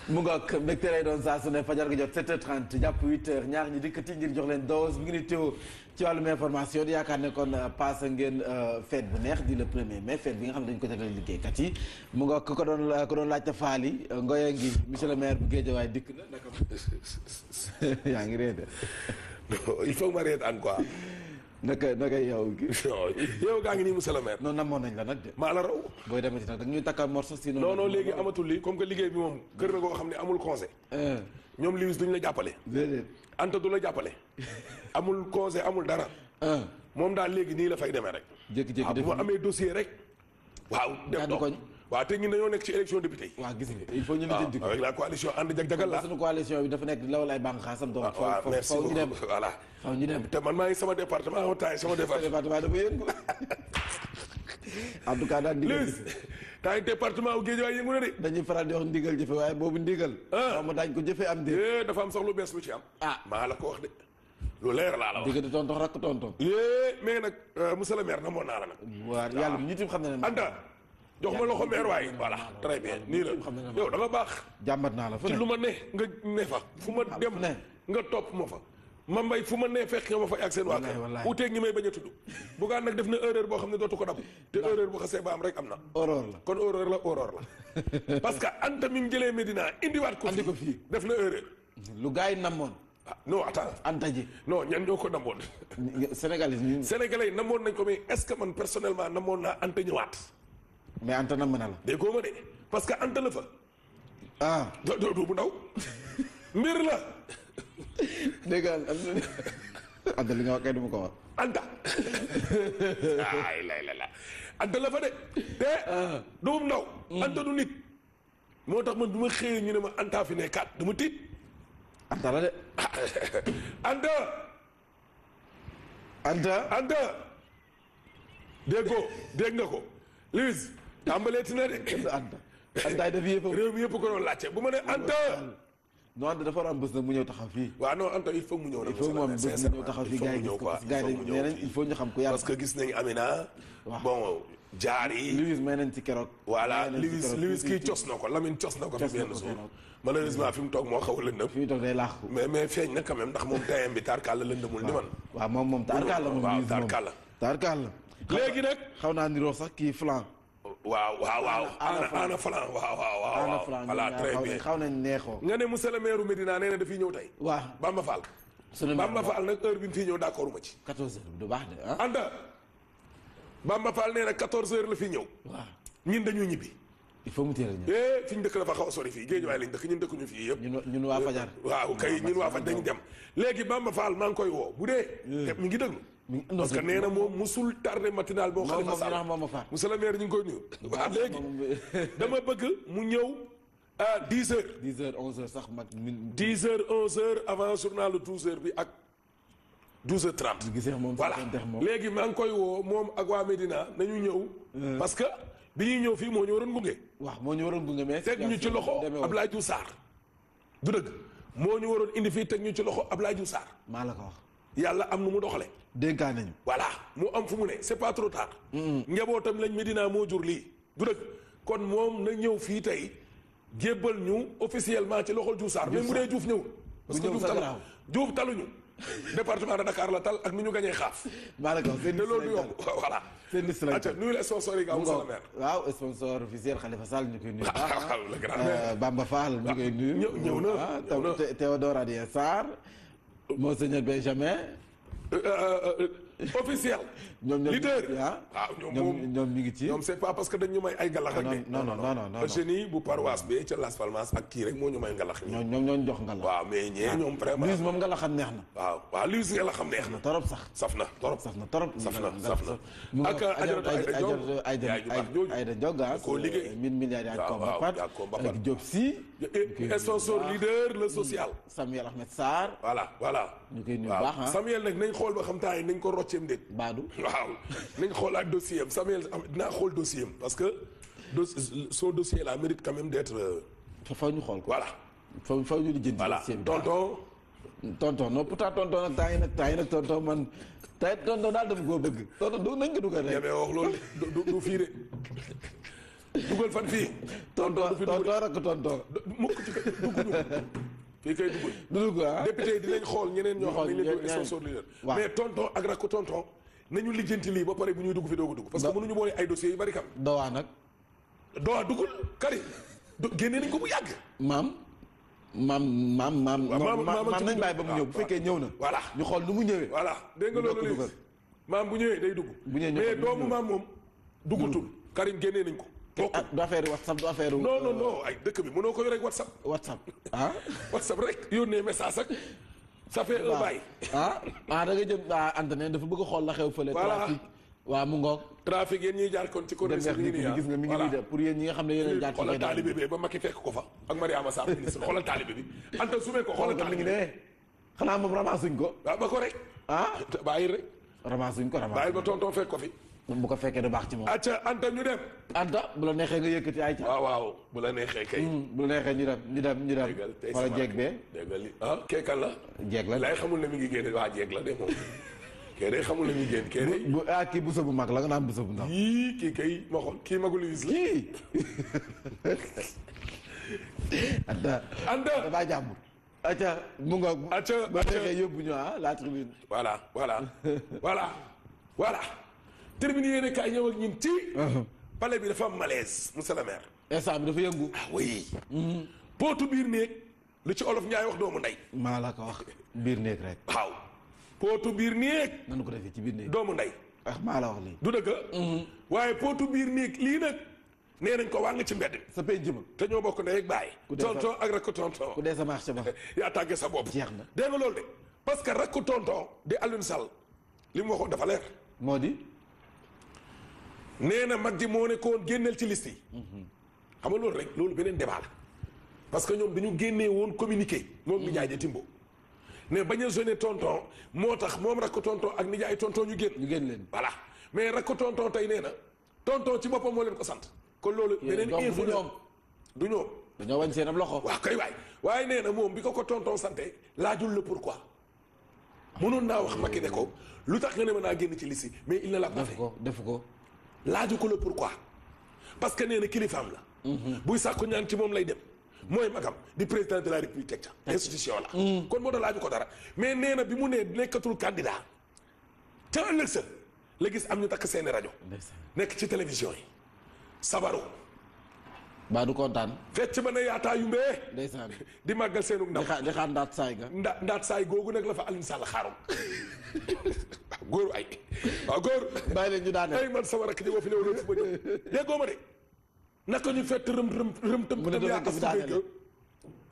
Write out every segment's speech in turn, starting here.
mu ngoog mbégte lay doon saa su ne fajar gi jot 7h30 jàpp 8h ñaar ñi dikkati ngir jox leen dose mi ngi ni teew ci wàllum information di yaakaar ne kon passé ngeen fête bu neex di le 1er mai fête bi nga xam ne dañu ko jagleel liggéeykat yi mu ngoog ko doon laajte faali ngoya ngi monsieur le maire bu Guédiawaye dikk na naka yaa ngi réer de il faut que ma reetaan quoi. naka yow yow gaa ngi nii monsieur le maire. non namoon nañ la nag de. maa la raw. booy demati nag da ñuy takkal morso sinon. non léegi amatul lii comme que liggéey bi moom kër na koo xam ne amul conseil. ñoom Liwis duñ la jàppale. déedéet. Anta du la jàppale. amul conseil amul dara. moom daal léegi nii la fay demee rek. jékki-jékki bu ma amee dossier rek. waaw dem doon waaw te ñun dañoo nekk ci élection député yi. waaw gis nga il faut ñu lijjanti ko avec la coalition ànd jag-jagal la. suñu coalition bi dafa nekk lawal ay bànqaasam. donc waaw merci ñu dem voilà. faw ñu dem te man maa ngi sama département en temps sama département dafa yëngu en tout cas daal ndigal temps département wu Guédiawaye yëngu na de. dañuy faral di wax ndigal jëfe waaye boobu ndigal. xaw ma daañu ko jëfe am de. dafa am sax lu bees lu ci am. maa la ko wax de. lu leer laa la wax diggante tonton rakk tonton. mais nag monsieur le maire na moon naa la nag. waaw yàlla ñi tim xam na ne. Anta jox ma loxo maire waaye voilà très bien nii la yow da nga baax. jàmbat naa la fu ne ci lu ma ne nga ne fa fu ma dem nga topp ma fa. ma mbay fu ma nee fekk nga ma fa ak seen waa kër uteeg ñi may bañ a tudd Bougane nag def na erreur boo xam ne dootu ko dabu te erreur bu xasee ba am rek am na horreur la kon horreur la parce que Anta mi mu jëlee Medina indiwaat ko andi ko fii def na erreur lu gars yi namoon non attends Anta ji non ñan ñoo ko namoon sénégalais yi namoon nañ ko mais est-ce que man personnellement namoon naa Anta ñëwaat mais Anta nam na la déggoo ma de parce que Anta la fa du bu ndaw mbir la dégg nga Anta li nga wax kay du ma ko wax. Anta ay la Anta la fa de te doomu ndaw Anta du nit moo tax man du ma xëyee ñu ne ma Anta fi nekkaat du ma tiit Anta la de Anta dégg nga ko Liwis tàmbaleeti na de Anta daf yëpp réew mi yëpp ko doon laajte bu ma ne Anta non Anta dafa war a am bés nag mu ñëw taxaw fii. waaw non Anta il faut mu ñëw nag. il faut moom bés mu ñëw taxaw fii gars yi gis ko parce que gars yi nee nañ il faut ñu xam ko yàlla. parce que gis nañ Amina. bon jaar yi. Liwis may nañ ci keroog. voilà Liwis kii cos na ko Lamine cos na ko. fi benn suuf malheureusement fi mu toog moo xaw a lëndëm. fi mu toog day laaxu. mais feeñ na quand même ndax moom tayam bi tarkaal la lëndëmul ni man. waaw moom tarkaal la moom. waaw tarkaal la. tarkaal la. léegi nag. xaw naa niroo sax kii flan. waaw ana Flan waaw voilà très bien xaw nañ neexoo nga ne monsieur le maire Médina nee na dafiy ñëw tey waaw Bamba Fall Bamba Fall nag heure bi mu fiy ñëw d'accord ma ci 14 heures du baax de Anta Bamba Fall nee na 14 heures la fi ñëw waaw ñun dañuy ñibbi il faut mu teel a ñëw fi ñu dëkk dafa xaw a sori fii Guédiawaye lañ dëkk ñun dëkkuñu fii yëpp ñun waa Fajar waaw kay ñun waa Fajar dañu dem léegi Bamba Fall maa ngi koy woo bu dee mi ngi déglu parce que nee na moom musul tardé matinal boo Khalifa Sall monsieur le maire ñu ngi koy nuyu waaw léegi dama bëgg mu ñëw à 10 heures 10 heures 11 heures sax mag 10 heures 11 heures avant journalu 12 heures bi ak 12 heures 30 voilà léegi maa ngi koy woo moom ak waa Médina nañu ñëw parce que bi ñuy ñëw fii moo ñu waroon gunge waaw moo ñu waroon gunge mais teg ñu ci loxo Abdoulaye Diouf Sarr du dëgg moo ñu waroon indi fii teg ñu ci loxo Abdoulaye Diouf Sarr maa la ko wax yàlla am nu mu doxale dénkaan nañu voilà mu am fu mu ne c'est pas trop tard njabootam lañ Médina moo jur lii du dëgg kon moom na ñëw fii tey jébbal ñu officiellement ci loxol Diouf Sarr même bu dee Diouf ñëwul parce que Diouf taluñu département de Dakar la tal ak ni ñu gañee xaaf maa la ko wax te loolu du yomb voilà seen liste lañ nuyu la sponsor yi gaaw monsieur le maire waaw sponsor officiel Khalifa Sall ñu koy nuyu Bamba Fall ñu koy nuyu ñëw na Théodore Adrien Sarr Monseigneur Benjamin officiel. leader waaw ñoom ñu ngi ci. ñoom c'est pas parce que dañ ñu may ay ngalax rek de. non Eugénie bu paroisse bi ca Las Palmas ak kii rek moo ñu may ngalax. ñoom ñoo jox ngalax. waaw mais ñee ñoom vraiment. Luis moom ngalaxam neex na. waaw Luis ngalaxam neex na. torop sax. saf na torop. ak Aïda Ndioga koo liggéey 1000 milliards ak Kombapat ak Diop Sy. sponsor leader le social. Samuel Ahmed Sarr. voilà. ñu koy nuyu baax Samuel nag nañ xool ba xam temps yi nañ ko rocceem déet. Badou waaw nañ xool ak dossier am Samuel dinaa xool dossier am parce que son dossier là mérite quand même d'être. faw ñu xool ko voilà. faw ñu di jënd. voilà tonton non pourtant tonton nag temps yi nag tonton man tonton daal dama koo bëgg tonton nañ ko dugal rek. ñeme wax loolu du fii de dugal fan fii. tonton du fi dugg tonton rek tonton. mukk ci kay dugguñu fii kay dugguñ. du dugg ah. député yi dinañ xool ñeneen ñoo xam ne ñu leen di sponsor mais tonton ak rakk tonton nañu lijjanti lii ba pare bu ñuy dugg fi doog a dugg. parce que mënuñu boole ay dossiers yu bari kam. dowaa nag. dowaa duggul Karim génne nañ ko bu yàgg. maam nañ bàyyi ba mu ñëw bu fekkee ñëw na. voilà ñu xool nu mu ñëwee. voilà dégg nga loolu léegi maam bu ñëwee day dugg. bu ñëwee mais doomu maam moom duggutul. Karim génnee nañ ko. ah du affaire WhatsApp du affaire. non ay dëkk bi mënoo ko yore ak WhatsApp. ah. WhatsApp rek yónnee message ak. ça fait un bail. da nga jëm Anta dafa bëgg a xool la xew fële. voilà trafic waaw mu ngoog. trafic yéen ñiy jaar kon ci corniche bi gis nga mi ngi nii de pour yéen ñi nga xam ne yéen a jaar ci xoolal taalibe bi ba Macky fekk ko fa ak Mariama Sarr ministre xoolal taalibe bi Anta sumee ko xoolal taalibe bi xanaa moom ramasuñ ko. waaw ba ko rek. bàyyi rek. ramasuñ ko bàyyil ba tonton fekk ko fi. bu ko fekkee du baax ci moom. acca Anta ñu dem. Anta bu la neexee nga yëkkati ay ca. waaw bu la neexee kay. bu la neexee ñu dem. wala jeeg bee. déggal li kee kan la. jeeg la lay xamul ne mi ngi génne waa jeeg la de moom. kee day xamul ne mi ngi génn kee day. kii busa bu mag la nga naan busa bu ndaw. kii kay ma xool kii magu Louis la. kii. Anta damaa jàmbur. acca mu ngoog. acca ba neexee yóbbu ñu la tribune. voilà. terminé yéen kaay ñëw ak ñun ci. palais bi dafa am malaise monsieur le maire. instant bi dafa yëngu. oui. pootu biir néeg lu ci olof Njaay wax doomu ndey. maa la ko wax biir néeg rek. waaw pootu biir néeg. nanu ko defee ci biir néeg. doomu ndey. maa la wax lii. du dëgg. waaye pootu biir néeg lii nag nee nañ ko waa nga ci mbedd. sa penc ma. te ñoo bokk ndey ak baay. tonton ak rakk tonton. ku dee sa marché ba. yaa tàggee sa bopp. jeex na dégg nga loolu de parce que rakk tonton di Alioune Sall li mu waxoon dafa leer. moo di. nee na mag ji moo ne ko woon génneel ci liste yi. xam nga loolu rek loolu beneen débat la parce que ñoom dañu génnee woon communiqué. moom nijaay ja Timbo. ne bañ a jeune tonton moo tax moom rakk tonton ak nijaay tonton ñu génn leen. voilà mais rakk tonton tey nee na tonton ci boppam moo leen ko sant. kon loolu beneen info du ñoom. dañoo wañ seen ab loxo. waaw kay waaye nee na moom bi ko tonton santé laajul le pourquoi. mënoon naa wax Macky ne ko lu tax nga ne ma naa génn ci liste mais il ne l'a pas fait. defu ko. laaju ko le pourquoi parce que nee na kilifaam la. buy sàkku ñaan ci moom lay dem. mooy magam di président de la république teg ca institution la. kon moo tax laaju ko dara mais nee na bi mu nee nekkatul candidat ca ëllëg sa la gis am ñu takk seeni rajo. nekk ci télévision yi. sabaru. baa du kontaan. fecc ba ne yaataa yu mbee. ndeysaan di màggal seenu ndam. di xaar ndaat saay ga. ndaat saay googu nag la fa Alioune Sall xaaroon. góor ay waaw góor. bàyyi leen ñu daaneel ay man sama rakk ji boo fi ñëw fu ma ñëw déggoo ma de naka ñu fett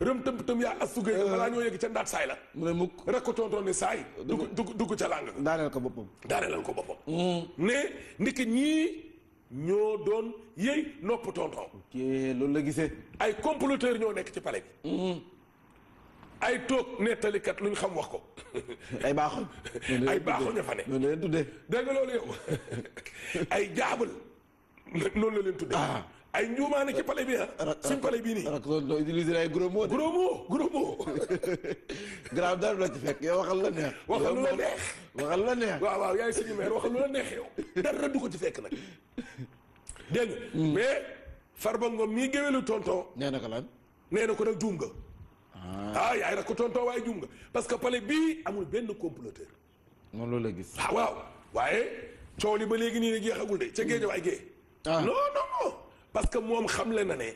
rëm tëm yaa astugay balaa ñoo yegg ca ndaat saay la mu ne mukk rek ko tontoon ne saay dugg ca làng daaneel ko boppam ne ndiki ñii ñoo doon yëy nopp tonton loolu la gisee ay comploteur ñoo nekk ci palais bi ay toog nettalikat lu ñu xam wax ko. ay baaxoñ. ay baaxoñ a fa ne. noonu la leen tuddee. dégg nga loolu yow ay jaabal noonu la leen tuddee. ay njuumaane ci palais bi suñ palais bii nii. ak loolu utiliser ay gros mots. gros mots. grave dara la ci fekk yow waxal la neex. waxal lu la neex. waxal la neex. waaw yaay suñu maire waxal lu la neex yow. dara du ko ci fekk nag. dégg nga. mais Farba Ngom mii géwélu tonton. nee na ko lan. nee na ko nag juum nga. yaay rek ko tonton waaye juum nga parce que palais bii amul benn comploteur. moom loolu la gis. waaw waaye coow li ba léegi nii ne jeexagul de ca géej waay gee. non parce que moom xamle na ne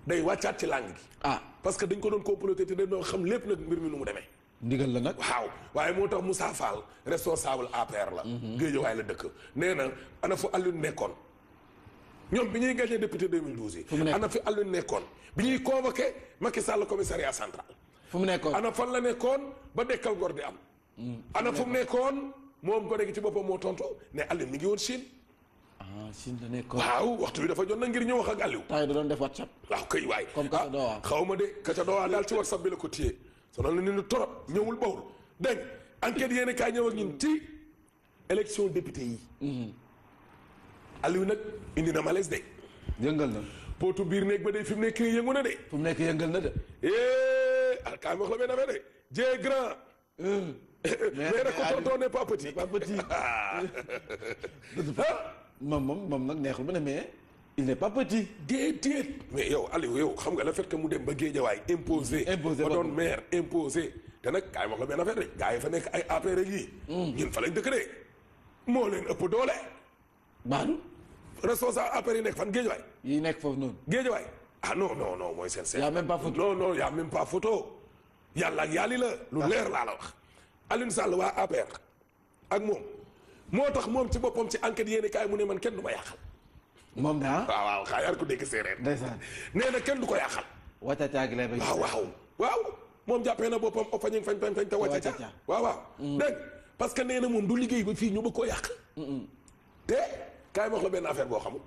day wàccaat ci langue gi. parce que dañ ko doon comploter te dañ doon xam lépp nag mbir mi nu mu demee. ndigal la nag. waaw waaye moo tax Moussa Fall responsable APR la. géej waay la dëkk nee na ana fu Alioune nekkoon. ñoom bi ñuy gagné député 2012 yi. ana fi Alioune nekkoon bi ñuy convoqué Macky Sall commissariat central. fu mu nekkoon ana fan la nekkoon ba dekkal gor di am. ana fu mu nekkoon moom gone gi ci boppam moo tontu ne Alioune mi ngi woon Chine. Chine la nekkoon. waaw waxtu bi dafa jot na ngir ñëw wax ak Aliou. temps da doon def WhatsApp. waaw kay waay. comme Kaca Dowa. xaw ma de Kaca Dowa daal ci WhatsApp bi la ko téye sonal na ni ñu torop ñëwul bawul dégg enquête yéen kaay ñëw ak ñun ci élection député yi. Aliou nag indi na malaise de. yëngal na. pootu biir néeg ba de fi mu nekk nii yëngu na de. fu mu nekk yëngal na de. kaay wax la benn affaire de Dieng grand. mais rek ko tonton n'est pas petit. pas petit. moom nag neexul ba ne mais il n'est pas petit. déedéet mais yow Aliou yow xam nga le fait que mu dem ba Géejawaay imposé ba doon maire imposé te nag kaay wax la benn affaire rek gars yi fa nekk ay APR rek yi ñun fa lañ dëkk de moo leen ëpp doole baadu. responsable APR yi nekk fan Géejawaay yi nekk foofu noonu. Géejawaay ah non non non mooy seen y a même pas photo. non non y a même pas photo yàlla ak yàlli la lu leer laa la wax Alioune Sall waa APR ak moom moo tax moom ci boppam ci enquête yéeni kaay mu ne man kenn du ma yàqal moom daa. waaw waaw xaa yar ko dégg séeréer ndeysaan. nee na kenn du ko yàqal wàccaca gi lay bañ. waaw moom jàppee na boppam o fañing fañ te wàccaca waaw dégg parce que nee na moom du liggéey ba fii ñu bëgg koo yàq te kaay ma wax la benn affaire boo xamul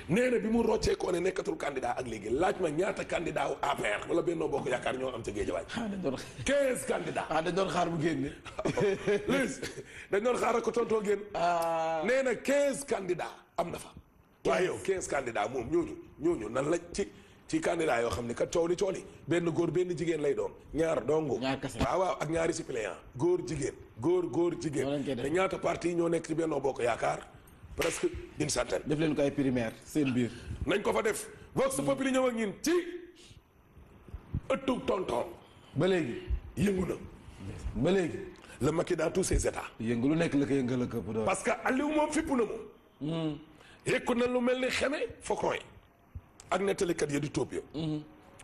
nee na bi mu roccee koo ne nekkatul candidat ak léegi laaj ma ñaata candidat wu APR wala Benno Bokk Yaakaar ñoo am ca Géejawaay 15 candidats dañ doon xaar bu génne. Liss dañ doon xaar ak ko tontoo génn nee na 15 candidats am na fa waaye yow 15 candidats moom ñooñu nan la ci candidat yoo xam ne kat coow li benn góor benn jigéen lay doon ñaar dongo waaw ak ñaari suppléant góor jigéen te ñaata parti yi ñoo nekk ci Benno Bokk Yaakaar presque une centaine. def leen ko ay primaire seen biir. nañ ko fa def Vox Populi ñëw ak ñin ci ëttu tonton. ba léegi. yëngu na. ba léegi. le Macky dans tous ses états. yëngu lu nekk la ko yëngal ak ëpp doon. parce que Aliou moom fippu na moom. yëkku na lu mel ni xeme faucon yi ak nettalikat yi di tóob ya.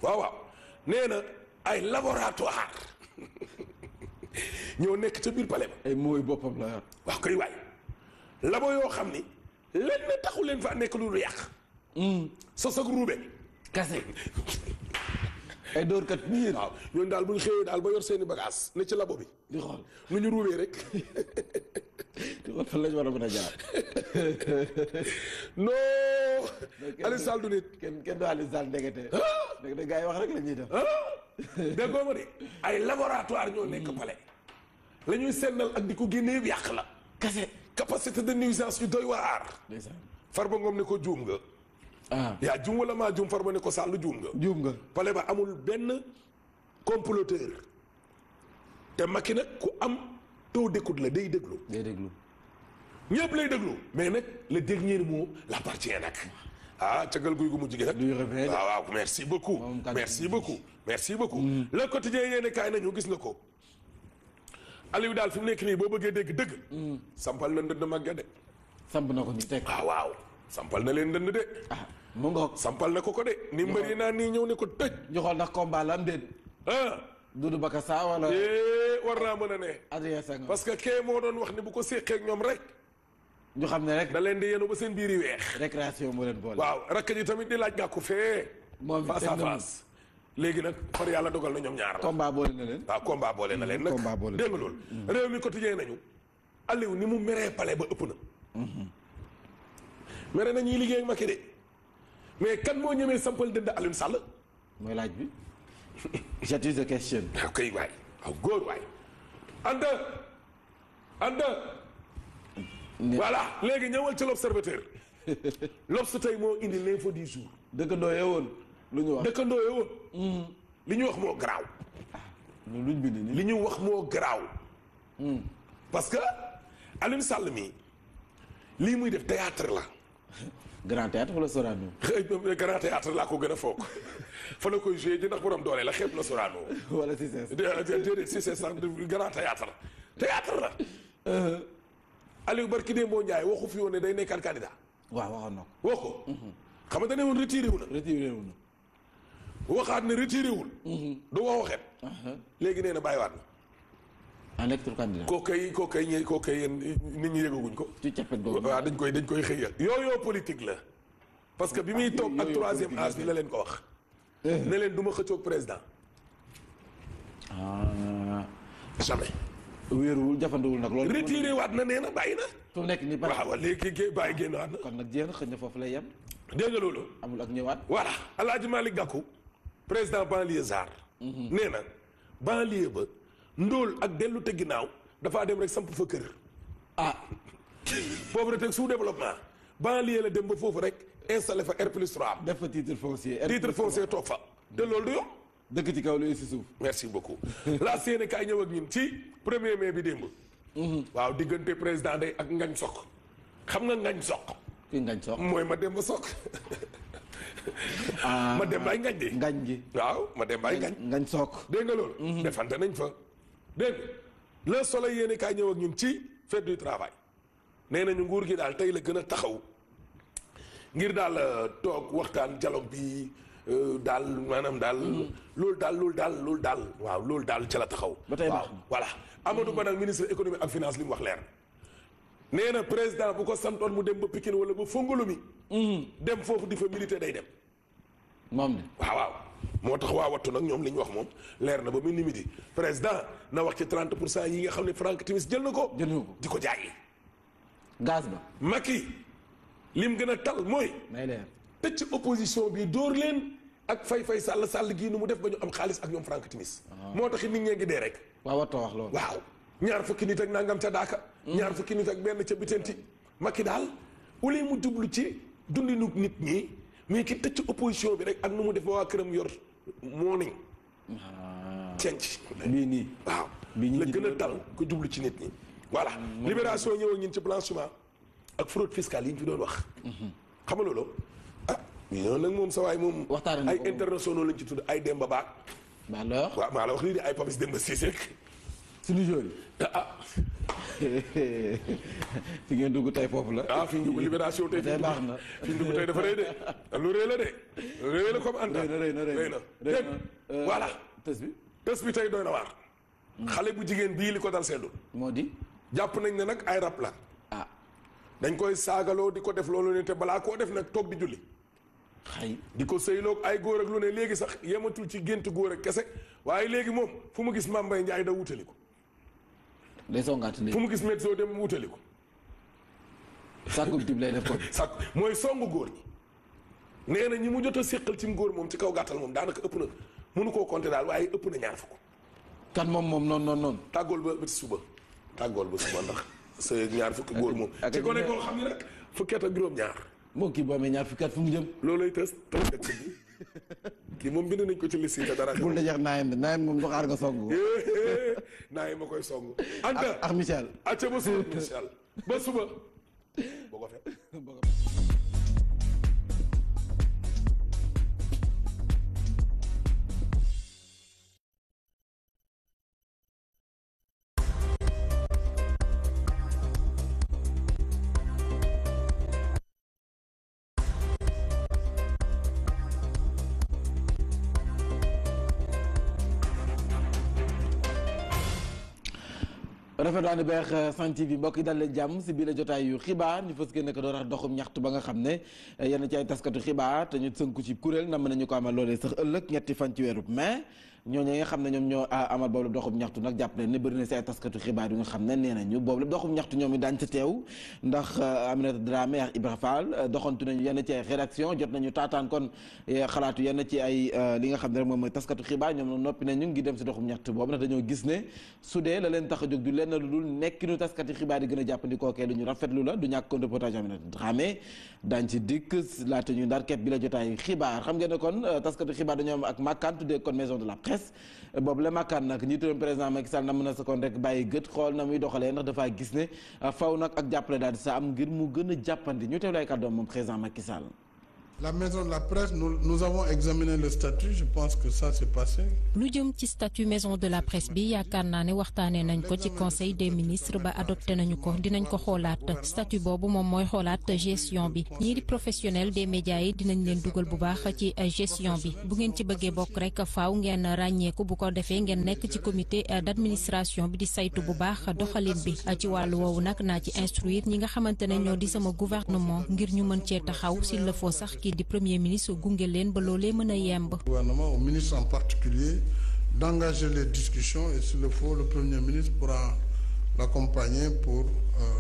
waaw nee na ay laboratoire ñoo nekk ca biir palais ba. ay mooy boppam la yor. wax koy waay. labo yoo xam ni lenn taxu leen fa nekk lu yàq. sos ak ruube. kase. ay dóorkat biir. waaw ñooñu daal bu ñu xëyee daal ba yor seeni bagage ne ci labo bi. di xool nu ñu ruubee rek. di xool fan lañ war a mën a jaar. non. Aliou Sall du nit. kenn du Aliou Sall ndekete. ndekete gars yi wax rek la ñuy def. déggoo ma de ay laboratoire ñoo nekk palais. la ñuy sennal ak di ko génnee yàq la. kase. capacité de nuisance yu doy waar. Farba Ngom ne ko juum nga. yaa juum wala maa juum Farba ne ko Sall juum nga. juum nga. pale ba amul benn comploteur te Macky nag ku am taux d'écoute la day déglu. ñëpp lay déglu. mais nag le dernier mot l'appartient nag. cagal guy gu mujj gi nag. waaw merci beaucoup. merci beaucoup. Le quotidien yéene kaay nañu gis nga ko. Aliou daal fi mu nekk nii boo bëggee dégg dëgg. sampal na ndënd magga de. samp na ko ñu teg. waaw sampal na leen ndënd de. mu ngoog. sampal na ko de. ni mbëri naa nii ñëw ne ko tëj. ñu xool ndax combat la am déet. Doudou Bakassar wala. war naa mën a ne. Adrien Senghor parce que kee moo doon wax ni bu ko séqee ak ñoom rek. ñu xam ne rek. da leen di yenu ba seen biir yi weex. récréation moo leen boole. waaw rakk ji tamit di laaj gàkku fee. moom face à face. léegi nag far yàlla dogal na ñoom ñaar la. combat boole na leen. waaw combat boole na leen nag. dégg nga loolu. réew mi quotidien nañu. Aliou ni mu meree palais ba ëpp na. mere na ñuy liggéey ak Macky de mais kan moo ñemee sampal dënd Aliou Sall. mooy laaj bi. j'attire the question. waaw kay waay waaw góor waay. Anta. voilà léegi ñëwal ci l'observateur. l'Obs tey moo indi l'info du jour. dëkkandoo yee woon. lu ñu wax dëkkandoo yee woon. li ñu wax moo garaaw. luñ bind nii. li ñu wax moo garaaw. parce que Aliou Sall mi lii muy def théâtre la. grand théâtre wala Sorano. grand théâtre laa ko gën a foog fa la koy joué ji ndax borom doole la xeeb na Sorano. wala Cissé. déedéet Cissé sax grand théâtre la. Aliou barki Demba Ndiaye waxu fi woon ne day nekkaat candidat. waaw waxoon na ko. wax ko. xam nga da ne woon retiré wu na. waxaat ne retiré wul. du wax waxet. léegi nee na bàyyiwaat na. nekkatul candidat. koo kay yéen nit ñi yëgaguñ ko. ci cappet googu. waaw dañ koy xëyal. yooyu politique la. parce que bi muy toog ak troisième âge bi la leen ko wax. ne leen du ma xëccoog président. jamais. wéeruwul jafandewul nag loolu. retiré waat na nee na bàyyi na. fu nekk nii waaw léegi bàyyi génn waat na. kon nag jéem xëy na foofu lay yem. dégg nga loolu. amul ak ñëwaat. voilà El Hadj Malick Gakou président banlieusard. nee na banlieue ba ndóol ak dellu te ginnaaw dafaa dem rek samp fa kër. pauvreté sous développement banlieue la dem ba foofu rek installé fa R+3. def fa titre foncier. titre foncier toog fa. te loolu du yomb. dëkk ci kaw lu si suuf. merci beaucoup. la séene kaay ñëw ak ñun ci 1er mai bi démb. waaw diggante président day ak Ngañ Sok. xam nga Ngañ Sok. kii ngañ soog mooy ma dem ba soog. ma dem baay ngañ de. ngañ gi waaw ma dem baay ngañ. ngañ soog. dégg nga loolu. defante nañ fa. dégg nga le soleil yéen kaay ñëw ak ñun ci fête du travail nee nañu nguur gi daal tey la gën a taxaw ngir daal toog waxtaan dialogue bi daal maanaam daal. loolu daal waaw loolu daal ca la taxaw. ba tey waaw voilà Amadou Ba nag ministre économie ak finance li mu wax leer. nee na président bu ko santoon mu dem ba Pikine wala ba Fongolemi. dem foofu di fa militer day dem. moom de. waaw moo tax waa wattu nag ñoom li ñu wax moom leer na ba mu midi président na wax ci 30% yi nga xam ne Franck Timis jël na ko. di ko jaayi. gaz ba. Macky lim gën a tal mooy. may leer tëj ci opposition bi dóor leen ak fay sàll gii nu mu def ba ñu am xaalis ak ñoom Franck Timis. moo tax nit ñee ngi dee rek. waaw wattu wax loolu. waaw ñaar fukki nit ak nangam ca Daaka. ñaar fukki nit ak benn ca Bitenti. Macky daal au lieu mu jublu ci dundinu nit ñi. mais ki tëj ci opposition bi rek ak nu mu def ba waa këram yor moo niñ cenc bii nii waaw la gën a dal ko jublu ci nit ñi voilà libération ñëw ak ñun ci blanchiment ak fraude fiscale yi ñu fi doon wax xam nga loolu mais noonu nag moom sa waay moom ay internationaux lañ ci tudd ay Demba Ba alors waaw maa la wax lii di ay Papis Demba Cissé suñu jour yi fi ngeen dugg tey foofu la. fi ñu dugg libération tey tey baax na fi ñu dugg tey dafa rëy de lu rëy la de lu rëy la comme Anta rëy na dégg voilà tës bi tey doy na waar xale bu jigéen bii li ko dal seddul moo di jàpp nañ ne nag ay rab la dañ koy saagaloo di ko def loolu ne te balaa koo def nag toog di julli xay di ko sëyloog ay góor ak lu ne léegi sax yematul ci gént góor ak kese waaye léegi moom fu mu gis Mame Mbaye Ndiaye da wutali ko day songaat léegi fu mu gis médecin dem wutali ko sàkku tib lay def ko sàkku mooy songu góor ñi nee na ñi mu jot a séqal ci góor moom ci kaw gàttal moom daanaka ëpp na mënu koo compter daal waaye ëpp na ñaar fukk kan moom noonu tàggool ba ci suba tàggool ba suba ndax sëy ak ñaar fukki góor moom ci gone koo xam ne nag fukki at ak juróom-ñaar moo kii boo amee ñaar fukki at fu mu jëm loolay tës dëkk bi kii moom bind nañ ko ci liste yi te dara bul dajeex naayam moom du xaar nga song naay ma koy song Anta ak Michel acca ba suba Michel ba suba boo ko fekk rafet daani beex Sen TV mbokk yi dal leen jàmm si biir la jotaay yu xibaar ñu fës génn ko door ak doxum ñaxtu ba nga xam ne yenn ci ay taskatu xibaar te ñu sënku ci kuréel na mën nañu ko amal loolee sax ëllëg ñetti fan ci weeru mai ñooñu nga xam ne ñoom ñoo amal boobu doxum ñaxtu nag jàpp leen ne bëri na si ay taskatu xibaar yu nga xam ne nee nañu boobu lépp doxum ñaxtu ñoom i daañ ca teew ndax Aminata Dramé ak Ibra Fall doxantu nañu yenn ci ay rédaction jot nañu taataan kon xalaatu yenn ci ay li nga xam ne rek moom mooy taskatu xibaar ñoom noppi nañu ngi dem si doxum ñaxtu boobu ndax dañoo gis ne su dee la leen tax a jóg du lenn lu dul nekkinu taskati xibaar yi gën a jàppandikoo kee lu ñu rafetlu la du ñàkk kon reportage Aminata Dramé daañ ci dikk laata ñu ndar kepp bi la jotaay xibaar xam ngeen ne kon taskatu xibaar dañoo am ak màkkaan tuddee kon maison de la presse boobu la màkkaan nag njiitu président Macky Sall na mën a sa kon rek bàyyi gët xool na muy doxalee ndax dafaa gis ne faw nag ak jàppale daal di sa am ngir mu gën a jàppandi ñu teew lay kàddoom moom président Macky Sall. La maison de la presse, nous avons examiné le statut, je pense que ça s'est passé. lu jëm ci statut maison de la presse bi yaakaar naa ne waxtaanee nañ ko ci conseil des ministres ba adopté nañu ko dinañ ko xoolaat statut boobu moom mooy xoolaat gestion bi ñii di professionnel des médias yi dinañ leen dugal bu baax ci gestion bi bu ngeen ci bëggee bokk rek faaw ngeen ràññeeku bu ko defee ngeen nekk ci comité d'administration bi di saytu bu baax doxalin bi ci wàllu woowu nag naa ci instruire ñi nga xamante ne ñoo di sama gouvernement ngir ñu mën cee taxaw s'il le faut sax di premier ministre gunge leen ba loolee mën a yemb. Gouvernement, au ministre en particulier, d'engager les discussions et s'il le faut, le premier ministre pourra l'accompagner pour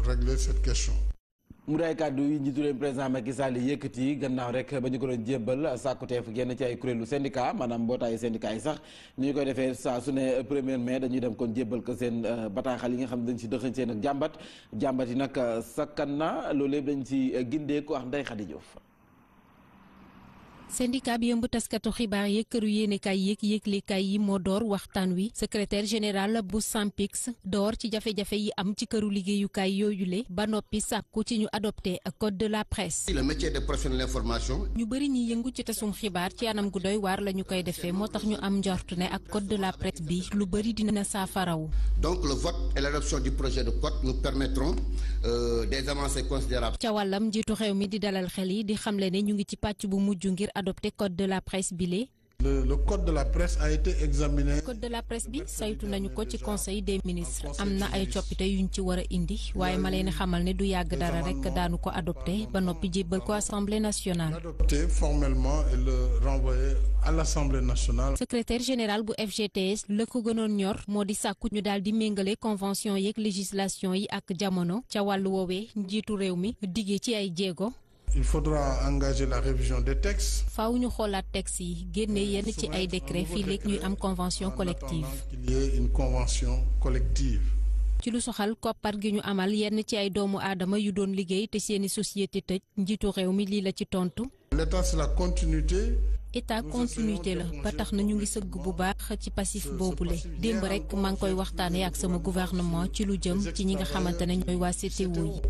régler cette question. mu day kàddu yi njiitu leen président Macky Sall yëkkati gannaaw rek ba ñu ko doon jébbal sàkkuteef genn ci ay kuréelu syndicat maanaam mbootaayu syndicat yi sax ni ñu koy defee saa su ne premier mai dañuy dem kon jébbal ko seen bataaxal yi nga xam ne dañ si dëxañ seen ak jàmbat yi nag sakkan na loolu yëpp dañ si gindee ko wax Ndeye Khady Diouf. syndicat bi yëmb taskatu xibaar yeeg këru yéenekaay yeeg yëglekaay yi moo door waxtaan wi secrétaire général bu SYNPICS door ci jafe-jafe yi am ci këru liggéeyukaay yooyule ba noppi sàkku ci ñu adopté code de la presse. le métier de professionnel de l'information. ñu bëri ñi yëngu ci tasum xibaar ci anam gu doy waar la ñu koy defee moo tax ñu am njort ne ak code de la presse bi lu bëri dina saafarawu. donc le vote et l'adoption du projet de code nous permettront des avancées considérables. ca wàllam njiitu réew mi di dalal xel yi di xamle ne ñu ngi ci pàcc bu mujj ngir adopté code de la presse bile. Le code de la presse a été examiné. code de la presse bi saytu nañu ko ci conseil des ministres am na ay coppite yuñ ci war a indi waaye ma leen xamal ne du yàgg dara rek daanu ko adopté ba noppi jébbal ko assemblée nationale. Adopté formellement et le renvoyer à l'assemblée nationale. secrétaire général bu FGTS la ko gënoon ñor moo di sàkku ñu daal di méngale convention yeeg législation yi ak jamono ca wàllu woowee njiitu réew mi diggee ci ay jéego. Il faudra engager la révision des textes. faaw ñu xoolaat textes yi génne yenn ci ay décret fii léegi ñuy am convention collective. qu'il y ait une convention collective. ci lu soxal koppar gi ñu amal yenn ci ay doomu aadama yu doon liggéey te seeni société tëj njiitu réew mi lii la ci tontu. L'État, c'est la continuité. état continuité la ba tax na ñu ngi sëgg bu baax ci passif boobule démb rek maa ngi koy waxtaanee ak sama gouvernement ci lu jëm ci ñi nga xamante ne ñooy waa CTO yi.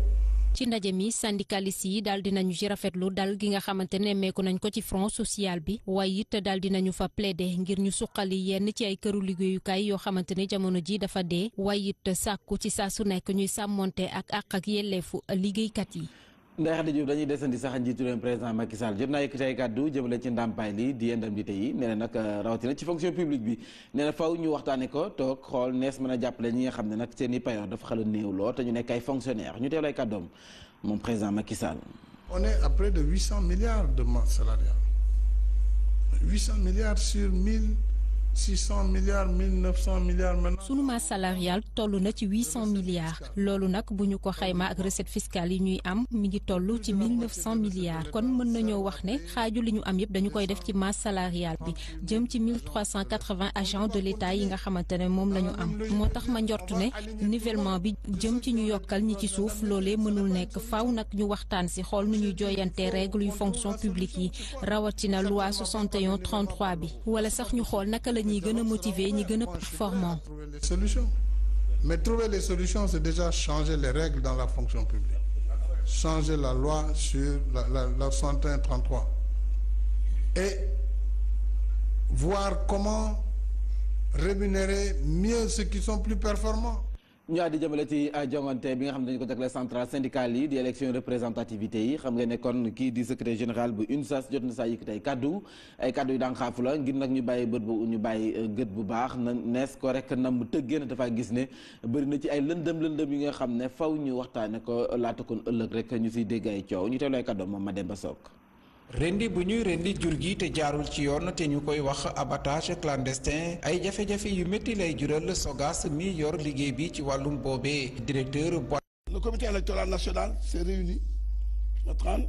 ci ndaje mi syndicalistes yi daal dinañu ci rafetlu dal gi nga xamante ne meeku nañ ko ci front social bi waaye it daal dinañu fa plaider ngir ñu suqali yenn ci ay këru liggéeyukaay yoo xamante ne jamono ji dafa dee waaye it sàkku ci saa su nekk ñuy sàmmonte ak àq ak yelleefu liggéeykat yi. Ndeye Khady Diouf dañuy desandi sax njiitu réew président Macky Sall jot naa yëkkati ay kàddu jëmale ci ndàmpaay li di indemnité yi nee na nag rawatina ci fonction publique bi nee na faw ñu waxtaane ko toog xool nees mën a jàppale ñi nga xam ne nag seen i payoor dafa xala néew lool te ñu nekk ay fonctionnaire ñu teewlu ay kàddoom moom président Macky Sall. On est à près de 800 milliards de masse salariale. 800 milliards sur 1600 milliards 1900 milliards maintenant. sunu masse salariale toll na ci 800 milliards loolu nag bu ñu ko xayma ak recette fiscale yi ñuy am mi ngi toll ci 1900 milliards kon mën nañoo wax ne xaaju li ñu am yëpp dañu koy def ci masse salariale bi jëm ci 1380 agents de l'État yi nga xamante ne moom la ñu am moo tax ma njortu ne nivellement bi jëm ci ñu yokkal ñi ci suuf loolee mënul nekk faaw nag ñu waxtaan si xool nu ñuy jooyante règle yu fonction publique yi rawatina loi 61-33 bi wala sax ñu xool naka la ñi gën a motiver ñi gën a performant. Mais trouver les solutions, c'est déjà changer les règles dans la fonction publique, changer la loi sur la 61-33 et voir comment rémunérer mieux ceux qui sont plus performants. ñu àddi jëmale ci jongante bi nga xam ne dañu ko jagleel centrale syndicale yi di élection représentativité yi xam nga ne kon kii di secrétaire général bu UNSAS jot na saa yëkkati ay kaddu yu daan xaafu la ngir nag ñu bàyyi gët bu baax na nees ko rek nam tëggee na dafa gis ne bëri na ci ay lëndëm yi nga xam ne faw ñu waxtaane ko laata kon ëllëg rek ñu siy dégg ay coow ñu teewlu ay kaddu moom Mademba Sock. rendi bu ñuy rendi jur gi te jaarul ci yoon te ñu koy wax abattage clandestin ay jafe-jafe yu métti lay jural Sogas mi yor liggéey bi ci wàllum boobee directeur boîte. Le comité électoral national s'est réuni le 30.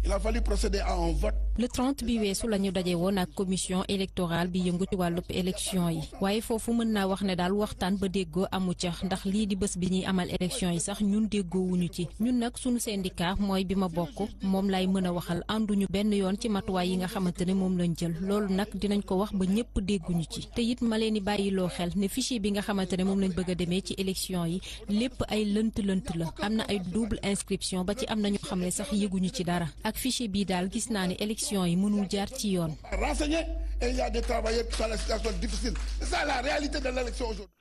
Il a fallu procéder à un vote. Le 30 bi weesu la ñu daje woon ak commission électorale bi yëngu ci wàllub élection yi waaye foofu mën naa wax ne daal waxtaan ba déggoo amu ca ndax lii di bés bi ñuy amal élection yi sax ñun déggoowuñu ci ñun nag sunu syndicat mooy bi ma bokk moom lay mën a waxal ànduñu benn yoon ci matuwaay yi nga xamante ne moom lañ jël loolu nag dinañ ko wax ba ñëpp dégguñu ci te it ma leen di bàyyiloo xel ne fichier bi nga xamante ne moom lañ bëgg a demee ci élection yi lépp ay lënt la am na ay double inscription ba ci am na ñoo xam ne sax yëguñu ci dara ak fichier bii daal gis naa ne élection yi mënul jaar ci yoon. Renseigner et il y a des travailleurs qui sont dans la situation difficile. C'est ça la réalité de l'élection aujourd'hui.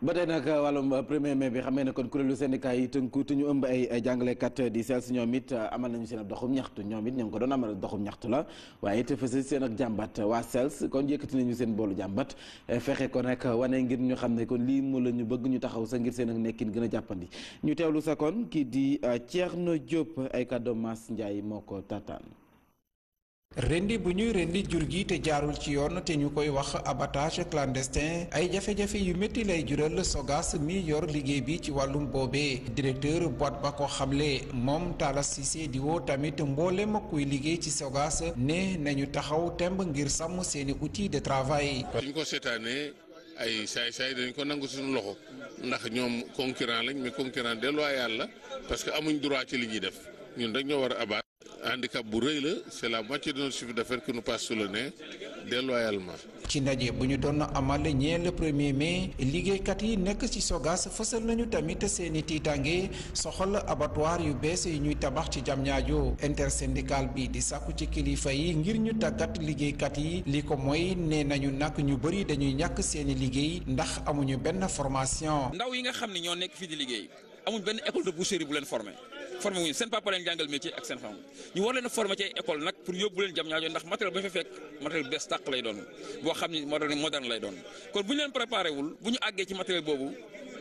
ba tey nag wàllum 1er mai bi xam ne kon kuréelu syndicat yi tënku te ñu ëmb ay jàngalekat di SELS ñoom it amal nañu seen ab doxum ñaxtu ñoom it ñoo ngi ko doon amal doxum ñaxtu la waaye it fësal seen ak jàmbat waa SELS kon yëkkati nañu seen boolu jàmbat fexe ko nag wane ngir ñu xam ne kon lii mu la ñu bëgg ñu taxaw sa ngir seen ak nekkin gën a jàppandi ñu teewlu sa kon kii di Thierno Diop ay kàddu Mass Ndiaye moo ko tataan. rendi bu ñuy rendi jur gi te jaarul ci yoon te ñu koy wax abattage clandestin ay jafe-jafe yu métti lay jural Sogas mi yor liggéey bi ci wàllum boobee directeur boîte ba ko xamle moom Talla Cissé di woo tamit mboolem kuy liggéey ci Sogas ne nañu taxaw temb ngir sàmm seeni outils de travail. suñ ko seetaanee ay saay-saay dañ ko nangu suñu loxo ndax ñoom concurrent lañ mais concurrent déloyal la parce que amuñ droit ci li ñuy def ñun rek ñoo war a abat handicap bu rëy la c'est la moitié de notre chiffre d'affaires qui nous passe sous le nez déloyalement. ci ndaje bu ñu doon amal ñeel le 1er mai liggéeykat yi nekk ci Sogas fësal nañu tamit seeni tiitange soxal abattoir yu bees yi ñuy tabax ci Diamniadio intersyndical bi di sàkku ci kilifa yi ngir ñu tàggat liggéeykat yi li ko mooy nee nañu nag ñu bëri dañuy ñàkk seeni liggéey ndax amuñu benn formation. ndaw yi nga xam ne ñoo nekk fii di liggéey amuñ benn école de boucherie bu leen formé wuñu seen papa leen jàngal métier ak seen xam ñu war leen a formé ci école nag pour yóbbu leen Diamniadio ndax matériel ba fa fekk matériel bees tàq lay doon boo xam ne moderne lay doon kon bu ñu leen préparé wul bu ñu àggee ci matériel boobu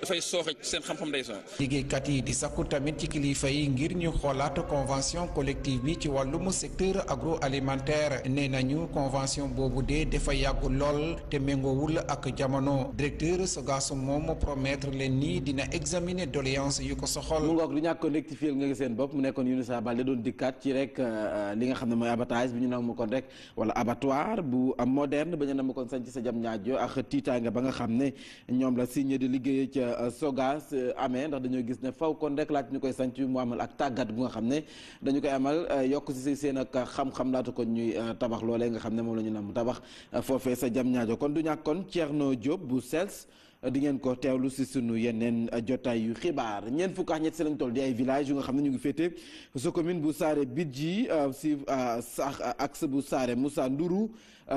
dafay sooxe seen xam-xam day sooxe. liggéeykat yi di sakku tamit ci kilifa yi ngir ñu xoolaat convention collective bi ci wàllum secteur agroalimentaire nee nañu convention boobu de dafa yàggu lool te méngoowul ak jamono directeur Sogas moom promettre leen ni dina examiner doléance yu ko soxal. mu ngoog du ñàkk ko rectifier nga gis seen bopp mu nekkoon Younoussa Baldé doon dikkaat ci rek li nga xam ne mooy abattage bi ñu nam ma kon rek wala abattoir bu am moderne ba ñu nam ma kon sañ ci sa Diamniadio ak tiitaanga ba nga xam ne ñoom la signé di liggéey ca Sogas amee ndax dañoo gis ne faw kon rek laata ñu koy sanc mu amal ak tàggat bu nga xam ne dañu koy amal yokk si seen ak xam-xam laata kon ñuy tabax loolee nga xam ne moom la ñu nam tabax foofee sa Diamniadio kon du ñàkk kon Thierno Diop bu SELS di ngeen ko teewlu si sunu yeneen jotaay yu xibaar ñeent fukk ak ñett si lañ toll di ay village yu nga xam ne ñu ngi féete sa commune bu Saare Bidji si sax axe bu Saare Moussa Ndourou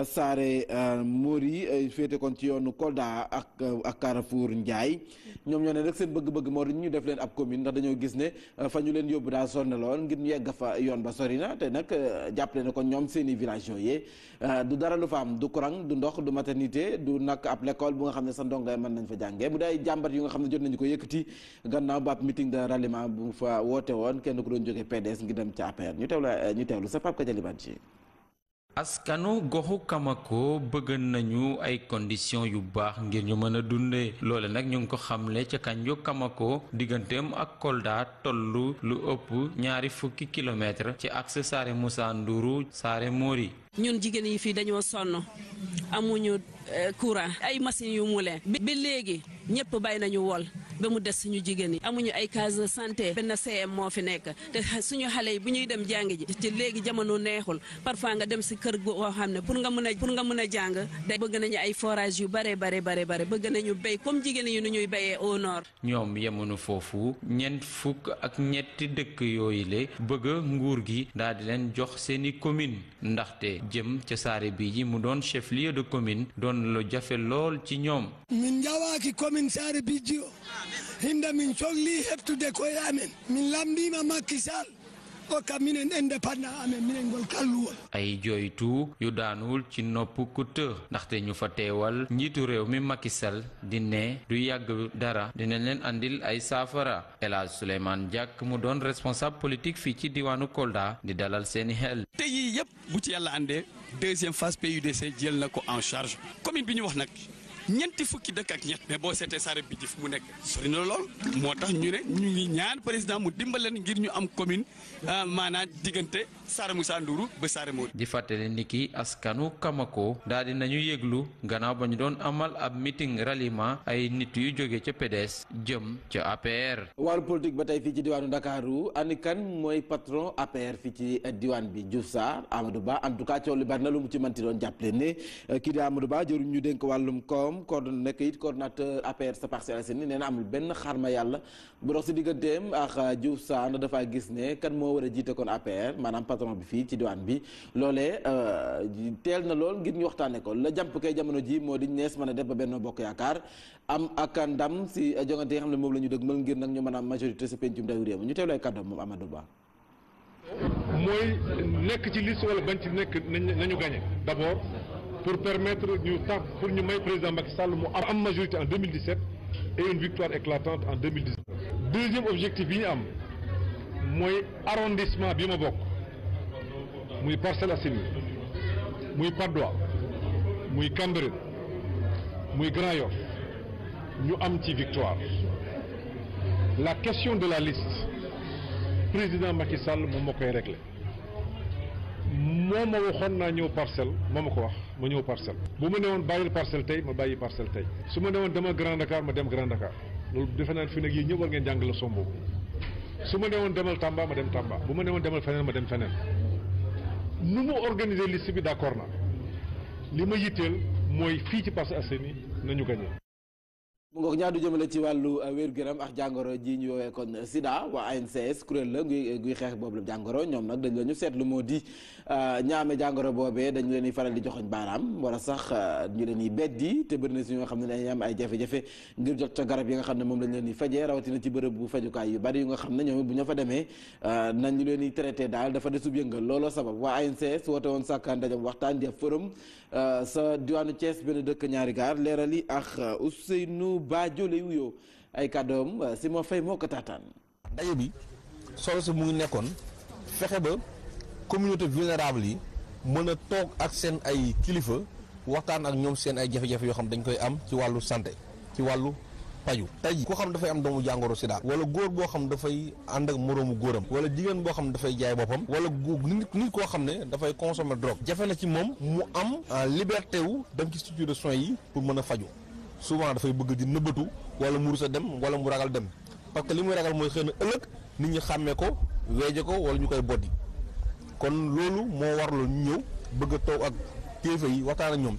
Saare Mori féete kon ci yoonu Kolda ak Carrefour Ndiaye ñoom ñoo ne rek seen bëgg-bëgg moo di ñu def leen ab commune ndax dañoo gis ne fa ñu leen yóbbu daa sonn lool ngir ñu yegg fa yoon ba sori na te nag jàppale na kon ñoom seen i village yooyu du dara lu fa am du courant du ndox du maternité du nag ab l'école bu nga xam ne sa ndongo mën nañ fa jàngee mu day jàmbat yu nga xam ne jot nañu ko yëkkati gannaaw ba ab meeting de ralliement bu fa woote woon kenn ku doon jógee PDS ngir dem ci APR ñu teewlu sa Pape Kadiali Badji. askanu goxu Kamako bëgg nañu ay conditions yu baax ngir ñu mën a dundee loole nag ñu ngi ko xamle ca Kanjo Kamako digganteem ak Kolda tollu lu ëpp 20 kilomètres ci axe Saare Moussa Ndourou Saare Mori. ñun jigéen yi fii dañoo sonn amuñu courant ay machines yu mu leen bi léegi ñëpp bàyyi nañu wol ba mu des suñu jigéen yi amuñu ay case de santé benn CM moo fi nekk te suñu xale yi bu ñuy dem jàng ji te léegi jamono neexul parfois nga dem si kër goo xam ne pour nga mën a jàng day bëgg nañu ay forage yu bare bëgg nañu béy comme jigéen yi nu ñuy béyee au nord. ñoom yemuñu foofu ñeent dëkk yooyu le bëgg nguur gi daal di leen jox seeni commune ndaxte jëm ca Saare Bidji mu doon chef lieu de commune doon lu jafe lool ci ñoom. min jawaaki commune Saare Bidji o hinde min sohli heɓtude koye amen min lamdima Macky Sall o kam minen indépendant amen minen ngol kalluwol ay jooytu yu daanuwul ci nopp ku të ndaxte ñu fa teewal njiitu réew mi Macky Sall di ne du yàgg dara dinañ leen andil ay saafara El Hadj Souleymane Diack mu doon responsable politique fii ci diwaanu Kolda di dalal seeni xel. te yii yëpp bu ci yàlla àndee deuxième phase PUDC jël na ko en charge commune bi ñu wax nag ñeenti fukki dëkk ak ñett mais boo seetee Saare Bidji fu mu nekk sori na lool moo tax ñu ne ñu ngi ñaan président mu dimbaleen ngir ñu am commune maanaam diggante Saare Moussa Ndourou ba Saare Mori. di fàttali ni ki askanu Kamako daal di nañu yëglu gannaaw ba ñu doon amal ab meeting ralliement ay nit yu jóge ca PDS jëm ca APR. wàllu politique ba tey fii ci diwaanu Ndakaaru ani kan mooy patron APR fii ci diwaan bi Diouf Sarr Amadou Ba en tout cas coow li bari na lu mu ci manti doon jàppale ne kii di Amadou Ba jëruñ ñu dénk wàllum koom nekk it coordonnateur APR sa Parcelles Assainies nee na amul benn xarma yàlla bu dox si digganteem ak Diouf Sarr na dafa gis ne kan moo war a jiite kon APR maanaam patron bi fii ci diwaan bi loolee teel na lool ngir ñu waxtaane ko la jàmp kay jamono ji moo di nees mën a def ba Benno Bokk Yaakaar am ak ndam si jongante yi nga xam ne moom la ñu dëgg mën ngir nag ñu mën a am majorité si pencum ndawi réew mi ñu teewlu ay kàddoom moom Amadou Ba. mooy nekk ci liste wala bañ ci nekk nañu gagné d'abord pour permettre pour ñu may président Macky Sall mu am majorité en 2017 et une victoire éclatante en 2019. deuxième objectif bi ñu am mooy arrondissement bi ma bokk muy Parcelles Assainies muy Patte d'Oie muy Cambérène muy Grand Yoff ñu am ci victoire. la question de la liste président Macky Sall moom moo koy réglé. moom ma waxoon naa ñëw parcelle moo ma ko wax ma ñëw parcelle bu ma ne woon bàyyil parcelle tey ma bàyyi parcelle tey su ma ne woon demal Grand Dakar ma dem Grand Dakar loolu defe naa fi nag yéen ñëpp war ngeen jàng leçon boobu su ma ne woon demal Tamba ma dem Tamba bu ma ne woon demal feneen ma dem feneen nu mu organiser liste bi d'accord na li ma yitteel mooy fii ci Parcelles Assainies nañu gagné. mu ngoog ñaadu jëmale ci wàllu wér-gu-yaram ak jàngoro ji ñu woowee kon Sida waa ANCS kuréel la guy xeex boobu la jàngoro ñoom nag dañ la ñu seetlu moo di ñaame jàngoro boobee dañu leen di faral di joxoñ baaraam wala sax ñu leen di beddi te bëri na si ñoo xam ne dañuy am ay jafe-jafe ngir jot ca garab yi nga xam ne moom lañ leen di fajee rawatina ci bërëb bu fajukaay yu bari yu nga xam ne ñoom bu ñu fa demee nañ ñu leen di traité daal dafa desub yëngal looloo sabab waa ANCS woote woon sàkkaan dajam waxtaan di ab forum sa diwaanu Thiès benn dëkk ñaari gaar leeral yi ak Ousseynou Badio lay wuyoo ay kàddoom si moo fay moo ko taataan. daje bi solo si mu ngi nekkoon fexe ba communauté vulnérable yi mën a toog ak seen ay kilifa waxtaan ak ñoom seen ay jafe-jafe yoo xam dañ koy am ci wàllu santé ci wàllu paju tey jii koo xam dafay am doomu jàngoro sida wala góor boo xam dafay ànd ak moroomu góoram wala jigéen boo xam dafay jaay boppam wala nit koo xam ne dafay consommer drogue jafe na ci moom mu am liberté wu dem ci structure de soins yi pour mën a faju souvent dafay bëgg di nëbbatu wala mu rus a dem wala mu ragal dem parce que li muy ragal mooy xëy na ëllëg nit ñi xàmmee ko weeje ko wala ñu koy boddi kon loolu moo waraloon ñu ñëw bëgg a toog ak kilifa yi waxtaan ak ñoom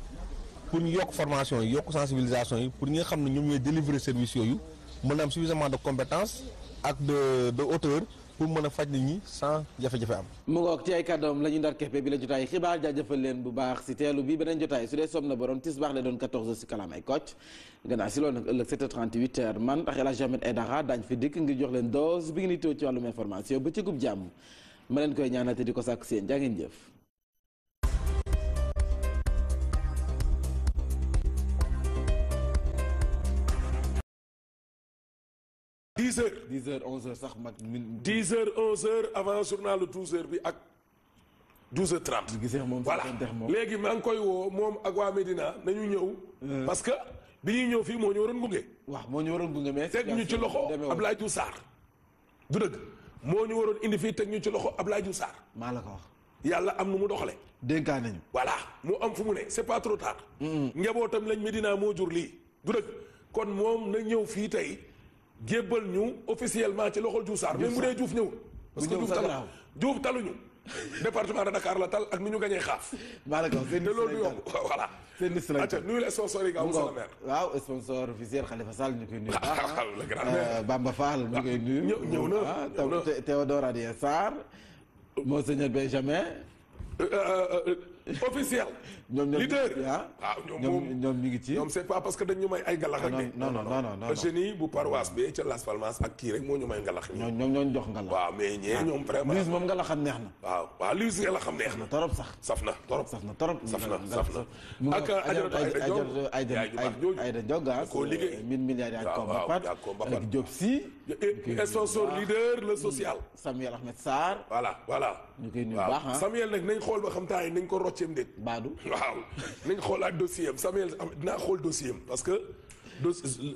pour ñu yokk formation yi yokk sensibilisation yi pour ñi nga xam ne ñoom ñooy délivrer service yooyu mën a am suffisamment de compétence ak de hauteur pour mën a faj nit ñi sans jafe-jafe am. mu ngoog ci ay kàddoom la ñu ndar keppe bi la jotaay xibaar jaajëfal leen bu baax si teelu bi beneen jotaay su dee soom na borom tis baax la doon 14h si kalaam ay Kocc gannaaw si loolu nag ëllëg 7h30 8h man tax El Hadj Ahmed Aidara daañu fi dikk ngir jox leen dose bi ngeen di teew ci wàllum information ba ci gub jàmm ma leen koy ñaanal te di ko sàkk seen jaa ngeen jëf. 10h 11h sax mag. 10h 11h avant journal 12h bi ak 12h30. gisee moom voilà léegi maa ngi koy woo moom ak waa Medina nañu ñëw. parce que bi ñuy ñëw fii moo ñu waroon gunge. waaw moo ñu waroon gunge mais. teg ñu ci loxo Abdoulaye Diouf Sarr. du dëgg moo ñu waroon indi fii teg ñu ci loxo Abdoulaye Diouf Sarr. maa la ko wax. yàlla am nu mu doxale dénkaan nañu. voilà mu am fu mu ne c'est pas trop tard. njabootam lañ Medina moo jur lii. du dëgg kon moom na ñëw fii tey jébbal ñu officiellement ci loxol Diouf Sarr même bu dee Diouf ñëwul. parce que Diouf taluñu. département de Dakar la tal ak nu ñu gañee xaaf. maa la ko wax seen te loolu du yomb voilà. seen liste lañ ko nuyu la sponsor yi nga am sa maire. waaw sponsor officiel Khalifa Sall ñu koy nuyu. le grand maire Bamba Fall ñu koy nuyu. ñëw na Théodore Adrien Sarr. Monseigneur Benjamin. officiel. ñoom leader waaw ñoom ñu ngi ci. ñoom c'est pas parce que dañ ñu may ay ngalax ak de. non génie bu paroisse bi ca Las Palmas ak kii rek moo ñu may ngalax. ñoom ñoo ñu jox ngalax. waaw mais ñee ñoom vraiment. Luis moom ngalaxam neex na. waaw Luis ngalaxam neex na. torop sax. saf na torop. saf na. ak Aïda Diong koo liggéey 1000 milliards yaa ko mbapat ak Diop Sy. sponsor leader le social. Samuel Ahmed Sarr. voilà. ñu koy nuyu baax Samuel nag nañ xool ba xam temps yi nañ ko rocceem déet. Baadu. waaw nañ xoolaat dossier am Samuel dinaa xool dossier am parce que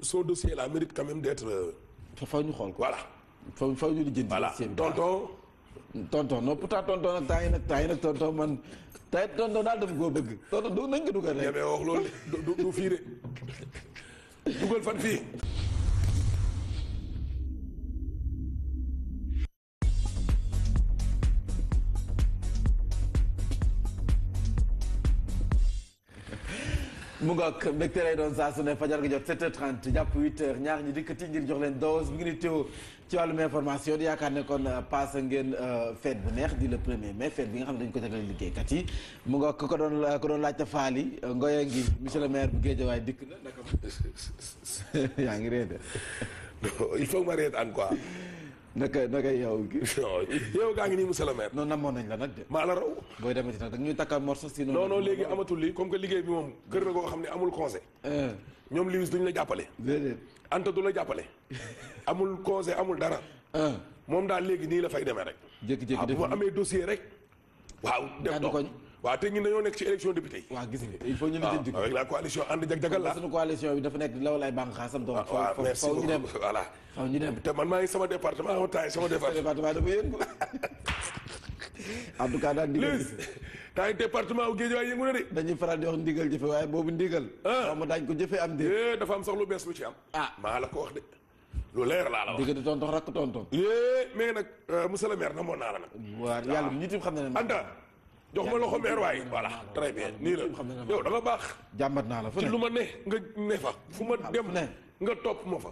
son dossier là mérite quand même d'être. faw ñu xool ko. voilà. faw ñu di jënd. voilà tonton non pourtant tonton nag temps yi nag tonton man tey tonton daal dama koo bëgg tonton nañ ko dugal rek. ñeme wax loolu du fii de dugal fan fii. mu ngoog mbégte lay doon saa su ne fajar gi jot 7h30 jàpp 8h ñaar ñi dikkati ngir jox leen dose bi ngi ni teew ci wàllum information di yaakaar ne kon passé ngeen fête bu neex di le 1er mai fête bi nga xam ne dañu ko jagleel liggéeykat yi mu ngoog ko doon laajte faali ngoye ngi monsieur le maire bu Guédiawaye dikk na naka yaa ngi ree de il faut ma reetaan quoi. naka yow. yow gaa ngi nii monsieur le maire. non namoon nañ la nag de. maa la raw. booy demati nag da ñuy takkal morso si. non léegi amatul lii comme que liggéey bi moom kër na koo xam ne amul conseil. ñoom Lewis duñ la jàppale. déedéet. Anta du la jàppale. amul conseil amul dara. moom daal léegi nii la fay demee rek. jékki-jékki def bu ma amee dossier rek. waaw def dox waaw te ñun dañoo nekk ci élection député yi. waaw gis nga il faut ñu lijjanti ko avec la coalition ànd jag-jagal la. suñu coalition bi dafa nekk lawal ay bànqaasam. donc merci faw ñu dem voilà. faw ñu dem te man maa ngi sama département en temps sama département dafa yëngu. en tout cas daal ndigal temps yi département wu Guédiawaye yëngu na de. dañuy faral di wax ndigal jëfe waaye boobu ndigal. xaw ma daañu ko jëfee am de. dafa am sax lu bees lu ci am. maa la ko wax de. lu leer laa la wax diggante tonton rakk tonton. mais nag monsieur le maire namoon naa la nag. waaw yàlla ñi tim xam na ne. Anta jox ma loxo meer waay voilà très bien nii la yow da nga baax. jàmbat naa la fu ci ne lu ma ne nga ne fa fu ma dem nga topp ma fa.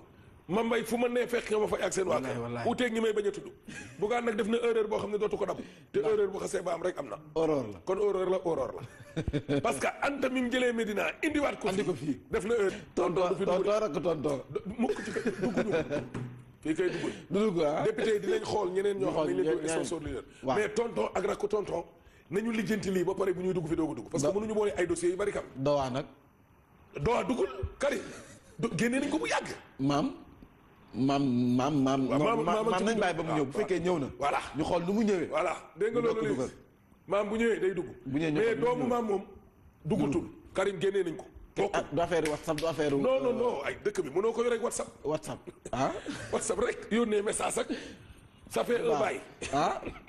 ma mbay fu ma nee fekk nga ma fa ak seen waa kër uteeg ñi may bañ a tudd Bougane nag def na erreur boo xam ne dootu ko dab te erreur bu xasee ba am rek am na horreur la kon horreur la parce que Anta mi mu jëlee Medina indiwaat ko fii def na erreur tonton mukk ci dugguñu fii kay dugg député yi dinañ xool ñeneen ñoo xam ne ñu leen di sponsor leader mais tonton ak rakk tonton nañu lijjanti lii ba pare bu ñuy dugg fi doogu dugg parce que mënuñu boole ay dossiers yu bari kam dowaa nag dowaa duggul Karim génnee nañ ko bu yàgg maam nañ bàyyi ba mu ñëw bu fekkee ñëw na. voilà ñu xool nu mu ñëwee. voilà dégg nga loolu léegi maam bu ñëwee day dugg. mais doomu maam moom duggutul. Karim génnee nañ ko. ah du affaire WhatsApp du affaire. non ay dëkk bi mënoo ko yore ak WhatsApp. ah. WhatsApp rek yónnee message ak. ça fait un bail.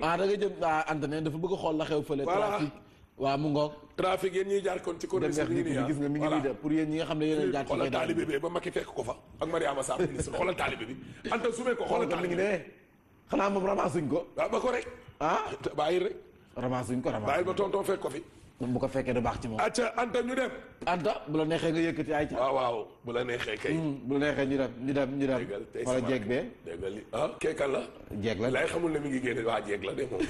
da nga jëm Anta dafa bëgg a xool la xew fële. trafic waaw mu ngoog. trafic yéen ñiy jaar kon ci corniche bi gis nga mi ngi nii de pour yéen ñi nga xam ne yéen a jaar ci xoolal taalibe bi ba Macky fekk ko fa ak Mariama Sarr ministre xoolal taalibe bi Anta sumee ko xoolal taalibe bi xanaa moom ramassuñ ko waaw ba ko rek bàyyi rek ramassuñ ko bàyyi ba tonton fekk ko fi bu ko fekkee du baax ci moom acca Anta ñu dem Anta bu la neexee nga yëkkati ay ca waaw bu la neexee kay bu la neexee ñu dem wala jeeg bee déggal li keekal la jeeg la lay xamul ne mi ngi génne waa jeeg la de moom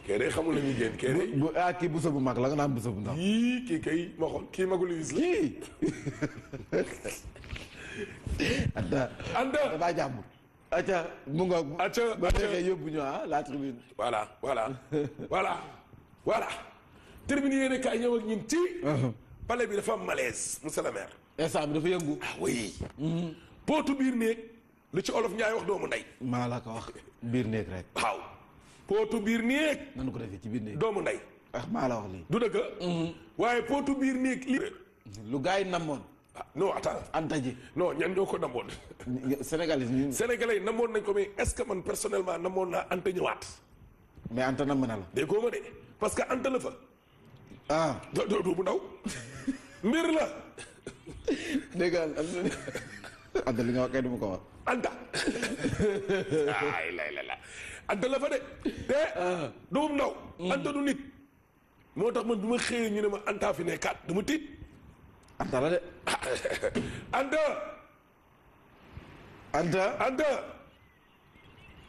kee day xamul la ñuy génn kee day kii busa bu mag la nga naan busa bu ndaw kii kay ma xool kii magu Louise la Anta damaa jàmbur acca mu nga ba neexee yóbbu ñu la tribune voilà tribune yéene kaay ñëw ak ñun ci palais bi dafa am malaise monsieur le maire instant bi dafa yëngu oui pootu biir néeg lu ci olof Njaay wax doomu ndey maa la ko wax biir néeg rek waaw pootu biir néeg nanu ko defee ci biir néeg doomu ndey maa la wax lii du dëgg waaye pootu biir néeg li lu gars yi namoon non attends Anta ji non ñan ñoo ko namoon sénégalais yi namoon nañ ko mais est-ce que man personnellement namoon naa Anta ñëwaat mais Anta nam na la déggoo ma de parce que Anta la fa du bu ndaw mbir la déggal Anta li nga wax kay du ma ko wax Anta ay la Anta la fa de te doomu ndaw Anta du nit moo tax man bi ma xëyee ñu ne ma Anta fi nekkaat du ma tiit Anta la de Anta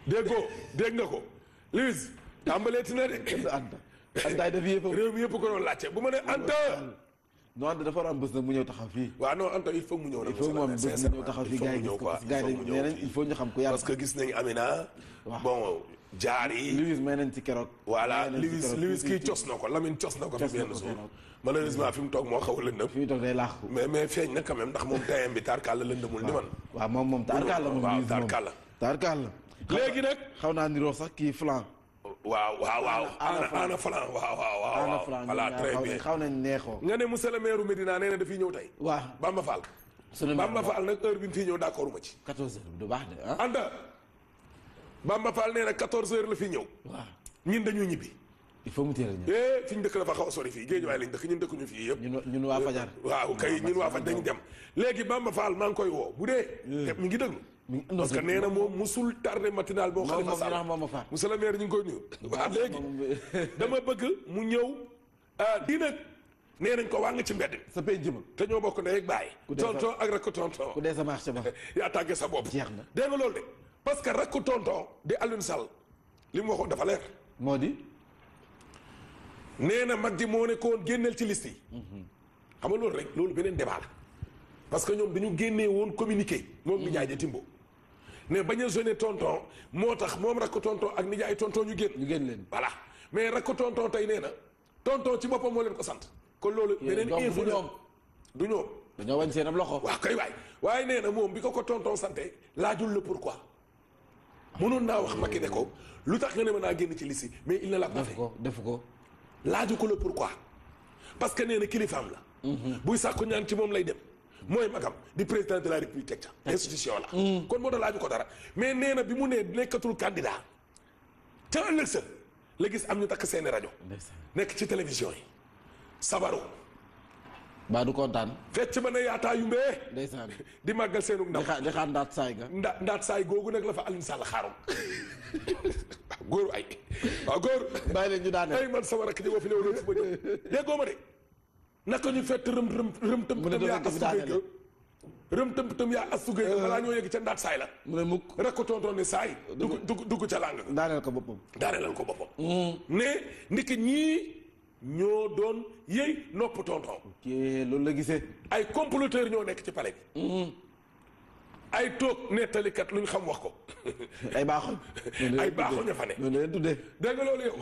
dégg nga ko Louise tàmbaleeti na de Anta def yëpp réew mi yëpp ko doon laajte bu ma ne Anta non Anta dafa war a am bés nag mu ñëw taxaw fii waaw non Anta il faut mu ñëw nag il faut mu am bés mu ñëw taxaw fii gars yi gis ko parce que gars yi nee nañ il faut ñu xam ko yàlla parce que gis nañ Amina bon jaar yi Louise may nañ ci keroog voilà Louise kii cos na ko Lamine cos na ko fi benn jour malheureusement fi mu toog moo xaw a lëndëm fi mu toog day laaxu mais feeñ na quand même ndax moom tayam bi taarkaal la lëndëmul ni man waaw moom taarkaal la moom waaw taarkaal la léegi nag xaw naa niroo sax kii flan waaw ana flan waaw voilà très bien xaw nañ neexoo nga ne monsieur le maire Médina nee na dafiy ñëw tey waaw Bamba Fall Bamba Fall nag heure bi mu fiy ñëw d'accord ma ci 14 heures du baax de Anta Bamba Fall nee na 14 heures la fi ñëw waaw ñun dañuy ñibbi il faut mu teel a ñëw fi ñu dëkk dafa xaw a sori fii Géejawaay lañ dëkk ñun dëkk ñu fii yëpp ñun waa Fajar waaw kay ñun waa Fajar dañu dem léegi Bamba Fall maa ngi koy woo bu dee mi ngi déglu parce que nee na moom musul tardé matinal boo Khalifa Sall monsieur le maire ñu ngi koy nuyu waaw léegi dama bëgg mu ñëw di nag nee nañ ko waa nga ci mbedd sa penc ma te ñoo bokk ndey ak bàyyi tonton ak rakk tonton ku dee sa marché ba yaa tàggee sa bopp jeex na dégg nga loolu de parce que rakk tonton di Alioune Sall li mu waxoon dafa leer moo di nee na mag ji moo ne ko woon génneel ci liste yi xam nga loolu rek loolu beneen débat la parce que ñoom dañu génnee woon communiqué moom nijaay ja Timbo ne bañ a sonné tonton moo tax moom rakk tonton ak nijaay tonton ñu génn leen voilà mais rakk tonton tey nee na tonton ci boppam moo leen ko sant kon loolu beneen info du ñoom dañoo wañ seen ab loxo waaw kay waaye nee na moom bi ko tonton santé laajul le pourquoi mënoon naa wax Macky ne ko lu tax nga ne mën naa génn ci liste mais il ne l'a pas fait def ko laaju ko le pourquoi parce que nee na kilifaam la buy sàkku ñaan ci moom lay dem mooy magam di président de la république teg ca institution la kon moo tax laaju ko dara mais nee na bi mu nee nekkatul candidat ca ëllëg sa la gis am ñu takk seeni rajo nekk ci télévision yi sabaru baa du kontaan fecc ba ne yaataa yu mbee ndeysaan di màggal seenu ndaw di xaar ndaat saay ga ndaat saay googu nag la fa Alioune Sall xaaroon góor ay waaw góor. bàyyi leen ñu daane ay man sama rakk ji ma fi ñëw fu ma jëm déggoo ma de naka ñu fett rëm tëm yaa asugay ga rëm tëm yaa asugay ga balaa ñoo yegg ca ndaat saay la mu ne mukk rek ko tontoon ne saay dugg ca làng daaneel ko boppam ne ndiki ñii ñoo doon yëy nopp tonton ok loolu la gisee ay comploteur ñoo nekk ci palais bi ay toog nettalikat lu ñu xam wax ko ay baaxoñ ay baaxoñ ña fa ne noonu leen tuddee dégg nga loolu yow